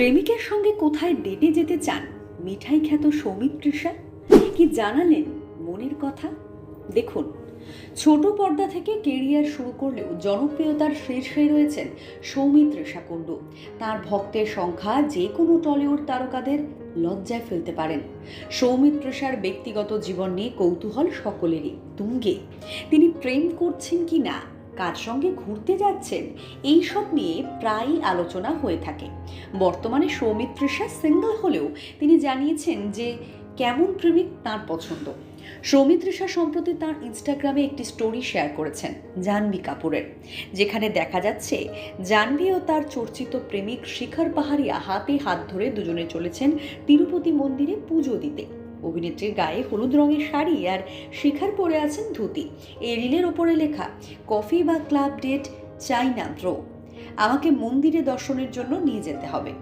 প্রেমিকের সঙ্গে কোথায় ডেটে যেতে চান মিঠাই খ্যাত সৌমিত্রিষা? কি জানালেন মনের কথা? দেখুন, ছোট পর্দা থেকে কেরিয়ার শুরু করলেও জনপ্রিয়তার শীর্ষে রয়েছেন সৌমিত্রিষা কুণ্ডু। তার ভক্তের সংখ্যা যে কোনো টলিউড তারকাদের লজ্জায় ফেলতে পারেন। সৌমিত্রিষার ব্যক্তিগত জীবন নিয়ে কৌতূহল সকলেরই তুঙ্গে। তিনি প্রেম করছেন কি না, কার সঙ্গে ঘুরতে যাচ্ছেন, এইসব নিয়ে প্রায়ই আলোচনা হয়ে থাকে। বর্তমানে সৌমিত্রিষা সিঙ্গল হলেও তিনি জানিয়েছেন যে কেমন প্রেমিক তার পছন্দ। সৌমিত্রিষা সম্প্রতি তার ইনস্টাগ্রামে একটি স্টোরি শেয়ার করেছেন জাহ্নবী কাপুরের, যেখানে দেখা যাচ্ছে জাহ্নবী ও তার চর্চিত প্রেমিক শিখর পাহাড়িয়া হাতে হাত ধরে দুজনে চলেছেন তিরুপতি মন্দিরে পুজো দিতে। অভিনেত্রীর গায়ে হলুদ রঙের শাড়ি আর শিখর পরে আছেন ধুতি। এই রিলের ওপরে লেখা, কফি বা ক্লাব ডেট চাই না ব্রো, আমাকে মন্দিরে দর্শনের জন্য নিয়ে যেতে হবে।